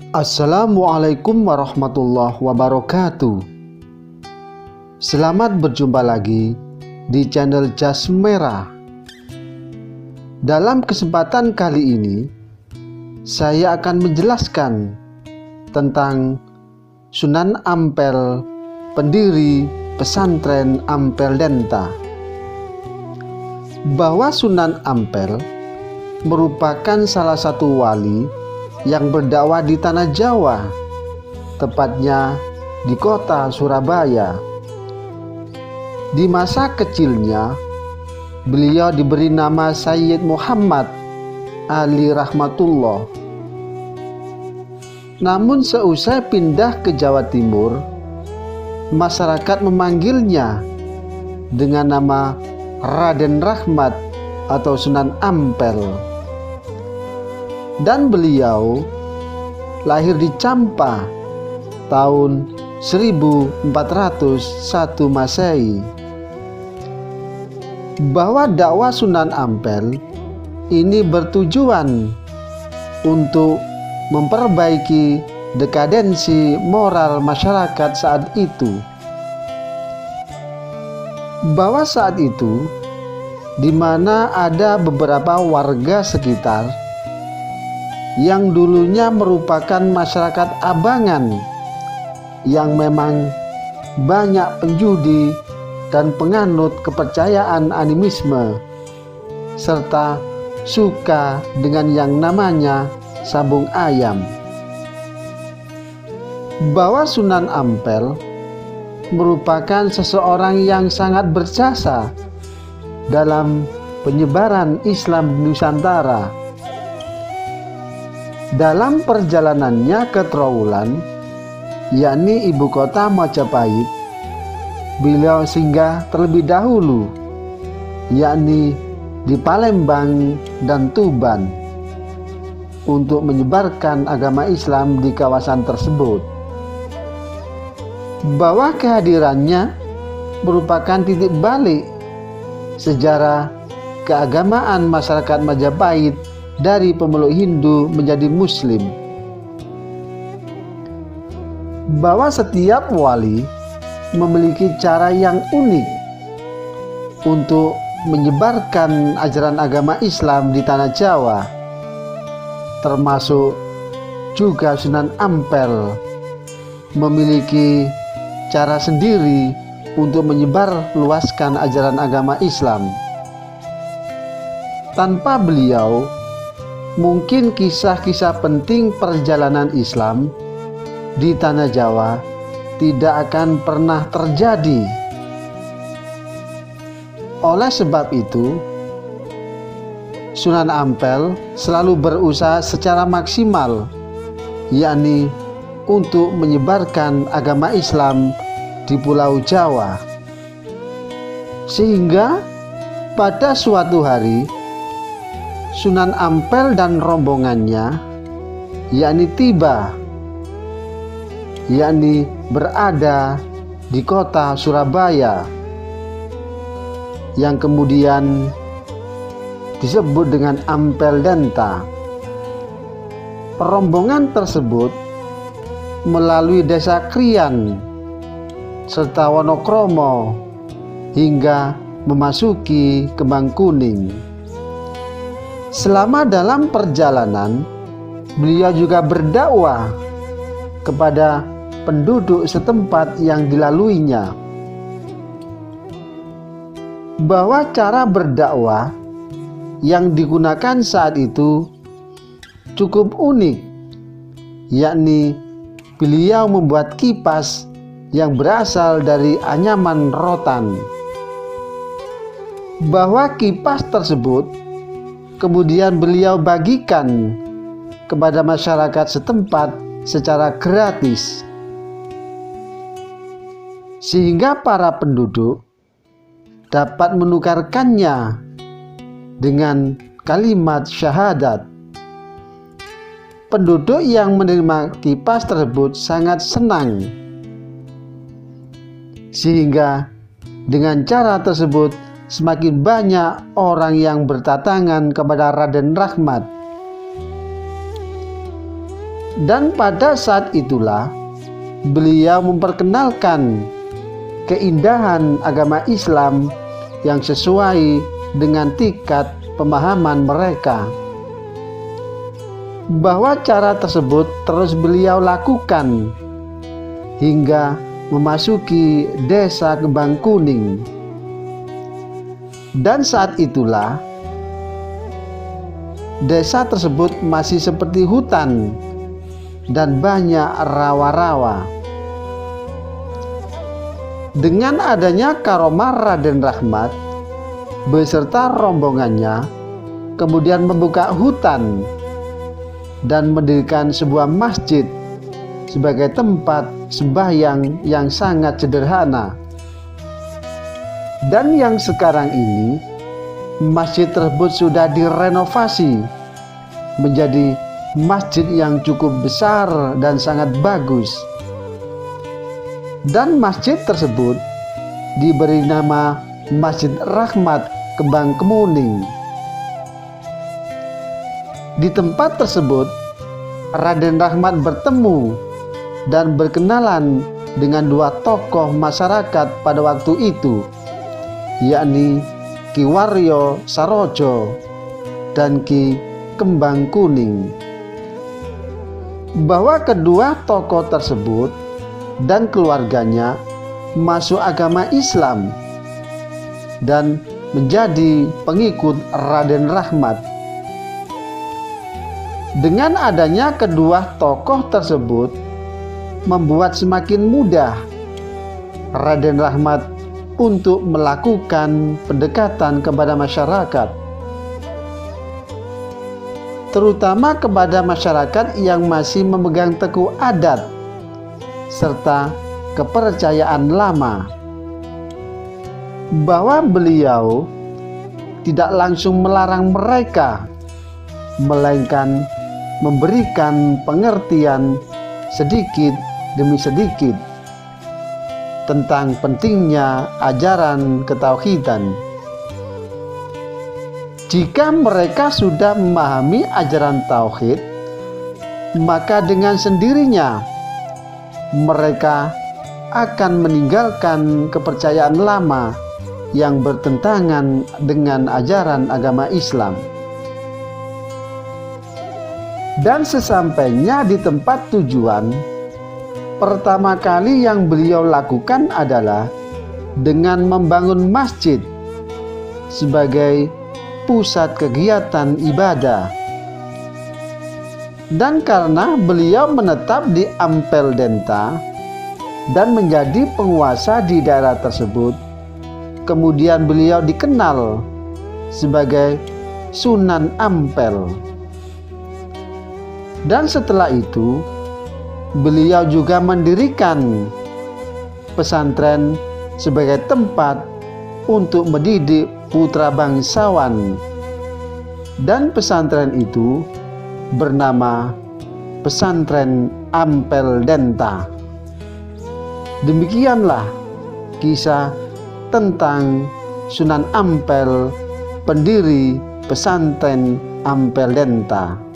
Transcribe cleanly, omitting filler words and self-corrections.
Assalamualaikum warahmatullahi wabarakatuh. Selamat berjumpa lagi di channel Jas Merah. Dalam kesempatan kali ini, saya akan menjelaskan tentang Sunan Ampel, pendiri pesantren Ampel Denta. Bahwa Sunan Ampel merupakan salah satu wali yang berdakwah di tanah Jawa, tepatnya di kota Surabaya. Di masa kecilnya, beliau diberi nama Sayyid Muhammad Ali Rahmatullah. Namun seusai pindah ke Jawa Timur, masyarakat memanggilnya dengan nama Raden Rahmat atau Sunan Ampel. Dan beliau lahir di Campa tahun 1401 Masehi. Bahwa dakwah Sunan Ampel ini bertujuan untuk memperbaiki dekadensi moral masyarakat saat itu. Bahwa saat itu, di mana ada beberapa warga sekitar yang dulunya merupakan masyarakat abangan yang memang banyak penjudi dan penganut kepercayaan animisme serta suka dengan yang namanya sabung ayam. Bahwa Sunan Ampel merupakan seseorang yang sangat berjasa dalam penyebaran Islam Nusantara. Dalam perjalanannya ke Trowulan, yakni ibu kota Majapahit, beliau singgah terlebih dahulu, yakni di Palembang dan Tuban, untuk menyebarkan agama Islam di kawasan tersebut. Bahwa kehadirannya merupakan titik balik sejarah keagamaan masyarakat Majapahit dari pemeluk Hindu menjadi Muslim. Bahwa setiap wali memiliki cara yang unik untuk menyebarkan ajaran agama Islam di tanah Jawa, termasuk juga Sunan Ampel memiliki cara sendiri untuk menyebar luaskan ajaran agama Islam. Tanpa beliau, mungkin kisah-kisah penting perjalanan Islam di tanah Jawa tidak akan pernah terjadi. Oleh sebab itu, Sunan Ampel selalu berusaha secara maksimal, yakni untuk menyebarkan agama Islam di Pulau Jawa. Sehingga pada suatu hari, Sunan Ampel dan rombongannya yakni berada di kota Surabaya, yang kemudian disebut dengan Ampel Denta. Rombongan tersebut melalui desa Krian serta Wonokromo hingga memasuki Kembang Kuning. Selama dalam perjalanan, beliau juga berdakwah kepada penduduk setempat yang dilaluinya. Bahwa cara berdakwah yang digunakan saat itu cukup unik, yakni beliau membuat kipas yang berasal dari anyaman rotan. Bahwa kipas tersebut kemudian beliau bagikan kepada masyarakat setempat secara gratis, sehingga para penduduk dapat menukarkannya dengan kalimat syahadat. Penduduk yang menerima kipas tersebut sangat senang, sehingga dengan cara tersebut semakin banyak orang yang berdatangan kepada Raden Rahmat. Dan pada saat itulah beliau memperkenalkan keindahan agama Islam yang sesuai dengan tingkat pemahaman mereka. Bahwa cara tersebut terus beliau lakukan hingga memasuki desa Kembang Kuning. Dan saat itulah desa tersebut masih seperti hutan dan banyak rawa-rawa. Dengan adanya karomah Raden Rahmat beserta rombongannya kemudian membuka hutan dan mendirikan sebuah masjid sebagai tempat sembahyang yang sangat sederhana. Dan yang sekarang ini masjid tersebut sudah direnovasi menjadi masjid yang cukup besar dan sangat bagus. Dan masjid tersebut diberi nama Masjid Rahmat Kembang Kuning. Di tempat tersebut Raden Rahmat bertemu dan berkenalan dengan dua tokoh masyarakat pada waktu itu, yakni Ki Waryo Sarojo dan Ki Kembang Kuning. Bahwa kedua tokoh tersebut dan keluarganya masuk agama Islam dan menjadi pengikut Raden Rahmat. Dengan adanya kedua tokoh tersebut membuat semakin mudah Raden Rahmat untuk melakukan pendekatan kepada masyarakat, terutama kepada masyarakat yang masih memegang teguh adat serta kepercayaan lama. Bahwa beliau tidak langsung melarang mereka, melainkan memberikan pengertian sedikit demi sedikit tentang pentingnya ajaran ketauhidan. Jika mereka sudah memahami ajaran tauhid, maka dengan sendirinya mereka akan meninggalkan kepercayaan lama yang bertentangan dengan ajaran agama Islam. Dan sesampainya di tempat tujuan, pertama kali yang beliau lakukan adalah dengan membangun masjid sebagai pusat kegiatan ibadah. Dan karena beliau menetap di Ampel Denta dan menjadi penguasa di daerah tersebut, kemudian beliau dikenal sebagai Sunan Ampel. Dan setelah itu beliau juga mendirikan pesantren sebagai tempat untuk mendidik putra bangsawan. Dan pesantren itu bernama Pesantren Ampel Denta. Demikianlah kisah tentang Sunan Ampel, pendiri Pesantren Ampel Denta.